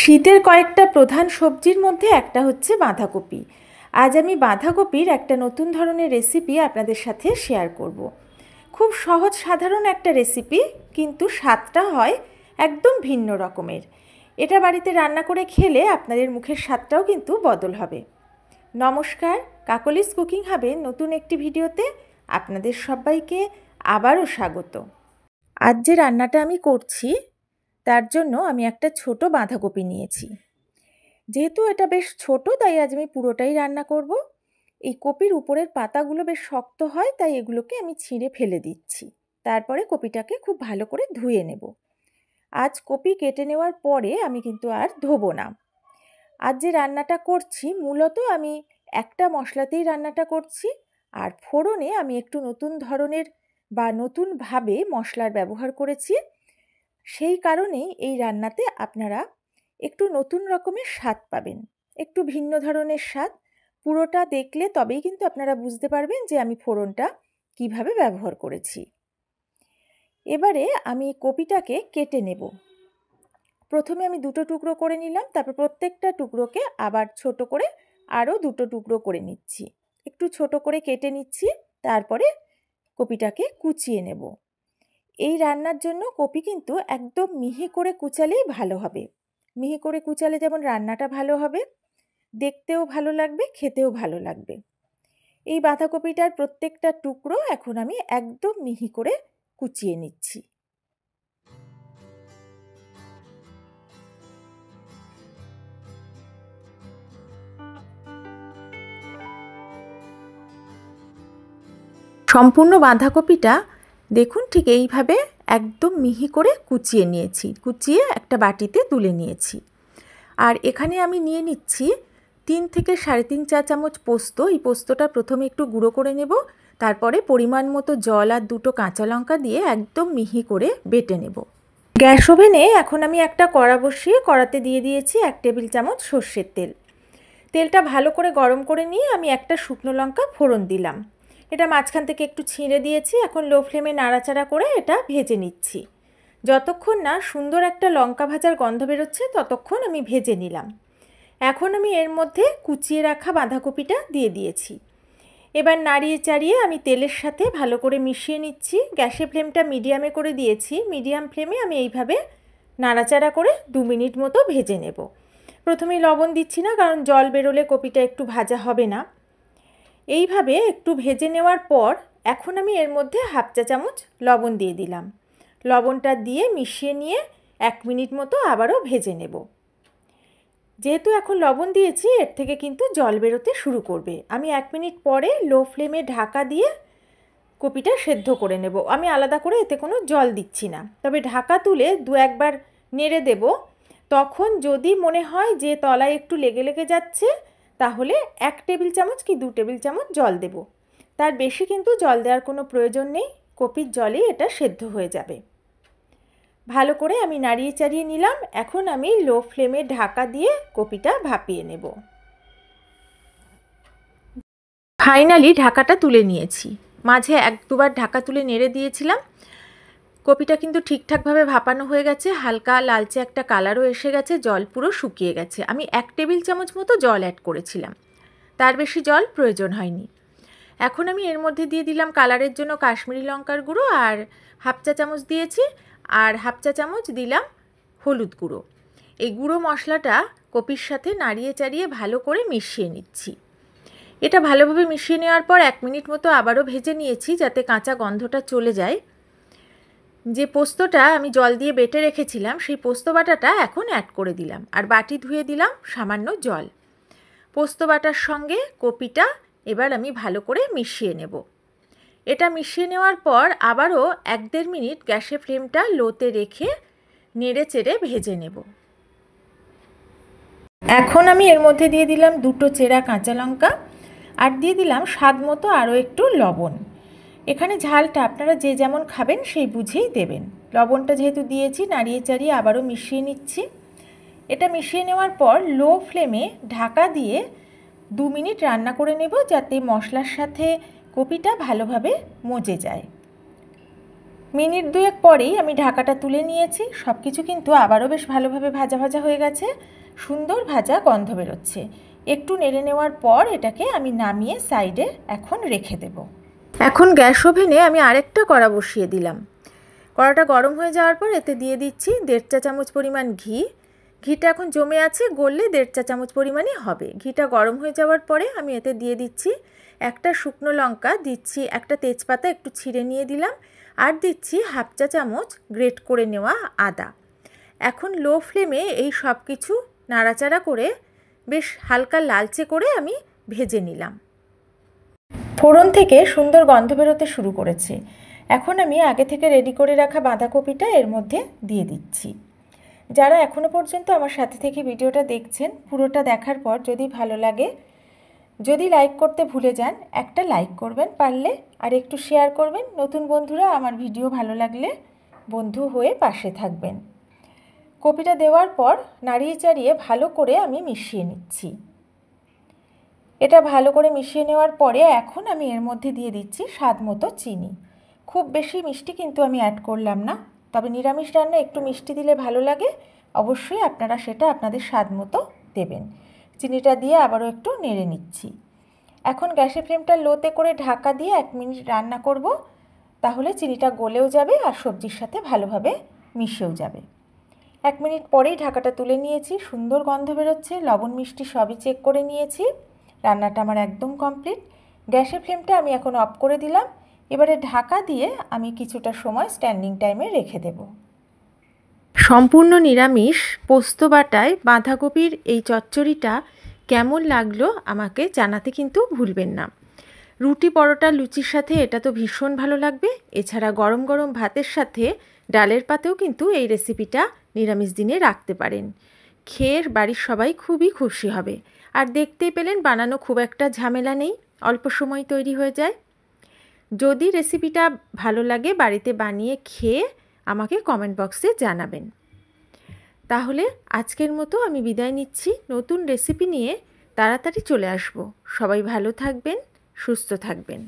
শীতের কয়েকটা প্রধান সবজির মধ্যে একটা হচ্ছে বাঁধাকপি। আজ আমি বাঁধাকপির একটা নতুন ধরনের রেসিপি আপনাদের সাথে শেয়ার করব। খুব সহজ সাধারণ একটা রেসিপি, কিন্তু স্বাদটা হয় একদম ভিন্ন রকমের। এটা বাড়িতে রান্না করে খেলে আপনাদের মুখের স্বাদটাও কিন্তু বদল হবে। নমস্কার, কাকলিস কুকিং হাবের নতুন একটি ভিডিওতে আপনাদের সবাইকে আবারও স্বাগত। আজ যে রান্নাটা আমি করছি তার জন্য আমি একটা ছোট বাঁধাকপি নিয়েছি। যেহেতু এটা বেশ ছোট, তাই আজ আমি পুরোটাই রান্না করব। এই কপির উপরের পাতাগুলো বেশ শক্ত হয়, তাই এগুলোকে আমি ছিঁড়ে ফেলে দিচ্ছি। তারপরে কপিটাকে খুব ভালো করে ধুয়ে নেব। আজ কপি কেটে নেওয়ার পরে আমি কিন্তু আর ধোবো না। আজ যে রান্নাটা করছি মূলত আমি একটা মশলাতেই রান্নাটা করছি, আর ফোড়নে আমি একটু নতুন ধরনের বা নতুনভাবে মশলার ব্যবহার করেছি। সেই কারণেই এই রান্নাতে আপনারা একটু নতুন রকমের স্বাদ পাবেন, একটু ভিন্ন ধরনের স্বাদ। পুরোটা দেখলে তবেই কিন্তু আপনারা বুঝতে পারবেন যে আমি ফোড়নটা কিভাবে ব্যবহার করেছি। এবারে আমি কপিটাকে কেটে নেব। প্রথমে আমি দুটো টুকরো করে নিলাম, তারপর প্রত্যেকটা টুকরোকে আবার ছোট করে আরও দুটো টুকরো করে নিচ্ছি। একটু ছোট করে কেটে নিচ্ছি, তারপরে কপিটাকে কুচিয়ে নেব। এই রান্নার জন্য কপি কিন্তু একদম মিহি করে কুচালেই ভালো হবে। মিহি করে কুচালে যেমন রান্নাটা ভালো হবে, দেখতেও ভালো লাগবে, খেতেও ভালো লাগবে। এই বাঁধাকপিটার প্রত্যেকটা টুকরো এখন আমি একদম মিহি করে কুচিয়ে নিচ্ছি। সম্পূর্ণ বাঁধাকপিটা দেখুন ঠিক এইভাবে একদম মিহি করে কুচিয়ে নিয়েছি, কুচিয়ে একটা বাটিতে তুলে নিয়েছি। আর এখানে আমি নিয়ে নিচ্ছি 3 থেকে 3.5 চা চামচ পোস্ত। এই পোস্তটা প্রথমে একটু গুঁড়ো করে নেব, তারপরে পরিমাণ মতো জল আর 2টো কাঁচা লঙ্কা দিয়ে একদম মিহি করে বেটে নেব। গ্যাস ওভেনে এখন আমি একটা কড়া বসিয়ে কড়াতে দিয়ে দিয়েছি 1 টেবিল চামচ সর্ষের তেল। তেলটা ভালো করে গরম করে নিয়ে আমি একটা শুকনো লঙ্কা ফোড়ন দিলাম। এটা মাঝখান থেকে একটু ছিঁড়ে দিয়েছি। এখন লো ফ্লেমে নাড়াচাড়া করে এটা ভেজে নিচ্ছি। যতক্ষণ না সুন্দর একটা লঙ্কা ভাজার গন্ধ বেরোচ্ছে ততক্ষণ আমি ভেজে নিলাম। এখন আমি এর মধ্যে কুচিয়ে রাখা বাঁধাকপিটা দিয়ে দিয়েছি। এবার নাড়িয়ে চাড়িয়ে আমি তেলের সাথে ভালো করে মিশিয়ে নিচ্ছি। গ্যাসের ফ্লেমটা মিডিয়ামে করে দিয়েছি। মিডিয়াম ফ্লেমে আমি এইভাবে নাড়াচাড়া করে 2 মিনিট মতো ভেজে নেব। প্রথমেই লবণ দিচ্ছি না, কারণ জল বেরোলে কপিটা একটু ভাজা হবে না। এইভাবে একটু ভেজে নেওয়ার পর এখন আমি এর মধ্যে 1/2 চা চামচ লবণ দিয়ে দিলাম। লবণটা দিয়ে মিশিয়ে নিয়ে 1 মিনিট মতো আবারও ভেজে নেব। যেহেতু এখন লবণ দিয়েছি, এর থেকে কিন্তু জল বেরোতে শুরু করবে। আমি 1 মিনিট পরে লো ফ্লেমে ঢাকা দিয়ে কপিটা সেদ্ধ করে নেব। আমি আলাদা করে এতে কোনো জল দিচ্ছি না, তবে ঢাকা তুলে 2-1 বার নেড়ে দেব। তখন যদি মনে হয় যে তলায় একটু লেগে লেগে যাচ্ছে, তাহলে 1 টেবিল চামচ কি 2 টেবিল চামচ জল দেব। তার বেশি কিন্তু জল দেওয়ার কোনো প্রয়োজন নেই, কপির জলেই এটা সেদ্ধ হয়ে যাবে। ভালো করে আমি নাড়িয়ে চাড়িয়ে নিলাম। এখন আমি লো ফ্লেমে ঢাকা দিয়ে কপিটা ভাপিয়ে নেব। ফাইনালি ঢাকাটা তুলে নিয়েছি। মাঝে 1-2 বার ঢাকা তুলে নেড়ে দিয়েছিলাম। কপিটা কিন্তু ঠিকঠাকভাবে ভাপানো হয়ে গেছে, হালকা লালচে একটা কালারও এসে গেছে, জল পুরো শুকিয়ে গেছে। আমি 1 টেবিল চামচ মতো জল অ্যাড করেছিলাম, তার বেশি জল প্রয়োজন হয়নি। এখন আমি এর মধ্যে দিয়ে দিলাম কালারের জন্য কাশ্মীরি লঙ্কার গুঁড়ো, আর 1/2 চা চামচ দিয়েছি, আর 1/2 চা চামচ দিলাম হলুদ গুঁড়ো। এই গুঁড়ো মশলাটা কপির সাথে নাড়িয়ে চাড়িয়ে ভালো করে মিশিয়ে নিচ্ছি। এটা ভালোভাবে মিশিয়ে নেওয়ার পর 1 মিনিট মতো আবারও ভেজে নিয়েছি, যাতে কাঁচা গন্ধটা চলে যায়। যে পোস্তটা আমি জল দিয়ে বেটে রেখেছিলাম, সেই পোস্ত বাটাটা এখন অ্যাড করে দিলাম, আর বাটি ধুয়ে দিলাম সামান্য জল। পোস্ত বাটার সঙ্গে কপিটা এবার আমি ভালো করে মিশিয়ে নেব। এটা মিশিয়ে নেওয়ার পর আবারও 1-1.5 মিনিট গ্যাসের ফ্লেমটা লোতে রেখে নেড়ে চেড়ে ভেজে নেব। এখন আমি এর মধ্যে দিয়ে দিলাম 2টো চেরা কাঁচা লঙ্কা, আর দিয়ে দিলাম স্বাদ মতো আরও একটু লবণ। এখানে ঝালটা আপনারা যে যেমন খাবেন সেই বুঝেই দেবেন। লবণটা যেহেতু দিয়েছি, নাড়িয়ে চাড়িয়ে আবারও মিশিয়ে নিচ্ছি। এটা মিশিয়ে নেওয়ার পর লো ফ্লেমে ঢাকা দিয়ে 2 মিনিট রান্না করে নেব, যাতে মশলার সাথে কপিটা ভালোভাবে মজে যায়। মিনিট দুয়েক পরেই আমি ঢাকাটা তুলে নিয়েছি। সব কিছু কিন্তু আবারও বেশ ভালোভাবে ভাজা ভাজা হয়ে গেছে, সুন্দর ভাজা গন্ধ বেরোচ্ছে। একটু নেড়ে নেওয়ার পর এটাকে আমি নামিয়ে সাইডে এখন রেখে দেব। এখন গ্যাস ওভেনে আমি আরেকটা কড়া বসিয়ে দিলাম। কড়াটা গরম হয়ে যাওয়ার পর এতে দিয়ে দিচ্ছি 1.5 চা চামচ পরিমাণ ঘি। ঘিটা এখন জমে আছে, গললে 1.5 চা চামচ পরিমাণই হবে। ঘিটা গরম হয়ে যাওয়ার পরে আমি এতে দিয়ে দিচ্ছি একটা শুকনো লঙ্কা, দিচ্ছি একটা তেজপাতা একটু ছিঁড়ে নিয়ে দিলাম, আর দিচ্ছি 1/2 চা চামচ গ্রেট করে নেওয়া আদা। এখন লো ফ্লেমে এই সব কিছু নাড়াচাড়া করে বেশ হালকা লালচে করে আমি ভেজে নিলাম। ফোড়ন থেকে সুন্দর গন্ধ বেরোতে শুরু করেছে। এখন আমি আগে থেকে রেডি করে রাখা বাঁধাকপিটা এর মধ্যে দিয়ে দিচ্ছি। যারা এখনও পর্যন্ত আমার সাথে থেকে ভিডিওটা দেখছেন, পুরোটা দেখার পর যদি ভালো লাগে, যদি লাইক করতে ভুলে যান একটা লাইক করবেন পারলে, আর একটু শেয়ার করবেন। নতুন বন্ধুরা আমার ভিডিও ভালো লাগলে বন্ধু হয়ে পাশে থাকবেন। কপিটা দেওয়ার পর নাড়িয়ে চাড়িয়ে ভালো করে আমি মিশিয়ে নিচ্ছি। এটা ভালো করে মিশিয়ে নেওয়ার পরে এখন আমি এর মধ্যে দিয়ে দিচ্ছি স্বাদ মতো চিনি। খুব বেশি মিষ্টি কিন্তু আমি অ্যাড করলাম না, তবে নিরামিষ রান্না একটু মিষ্টি দিলে ভালো লাগে। অবশ্যই আপনারা সেটা আপনাদের স্বাদ মতো দেবেন। চিনিটা দিয়ে আবারও একটু নেড়ে নিচ্ছি। এখন গ্যাসের ফ্লেমটা লোতে করে ঢাকা দিয়ে 1 মিনিট রান্না করব, তাহলে চিনিটা গলেও যাবে আর সবজির সাথে ভালোভাবে মিশেও যাবে। 1 মিনিট পরেই ঢাকাটা তুলে নিয়েছি। সুন্দর গন্ধ বেরোচ্ছে, লবণ মিষ্টি সবই চেক করে নিয়েছি। রান্নাটা আমার একদম কমপ্লিট। গ্যাসের ফ্লেমটা আমি এখন অফ করে দিলাম। এবারে ঢাকা দিয়ে আমি কিছুটা সময় স্ট্যান্ডিং টাইমে রেখে দেব। সম্পূর্ণ নিরামিষ পোস্ত বাটায় বাঁধাকপির এই চচ্চড়িটা কেমন লাগলো আমাকে জানাতে কিন্তু ভুলবেন না। রুটি, পরোটা, লুচির সাথে এটা তো ভীষণ ভালো লাগবে। এছাড়া গরম গরম ভাতের সাথে ডালের পাতেও কিন্তু এই রেসিপিটা নিরামিষ দিনে রাখতে পারেন। খেয়ে বাড়ির সবাই খুবই খুশি হবে। আর দেখতেই পেলেন বানানো খুব একটা ঝামেলা নেই, অল্প সময় তৈরি হয়ে যায়। যদি রেসিপিটা ভালো লাগে বাড়িতে বানিয়ে খেয়ে আমাকে কমেন্ট বক্সে জানাবেন। তাহলে আজকের মতো আমি বিদায় নিচ্ছি। নতুন রেসিপি নিয়ে তাড়াতাড়ি চলে আসব। সবাই ভালো থাকবেন, সুস্থ থাকবেন।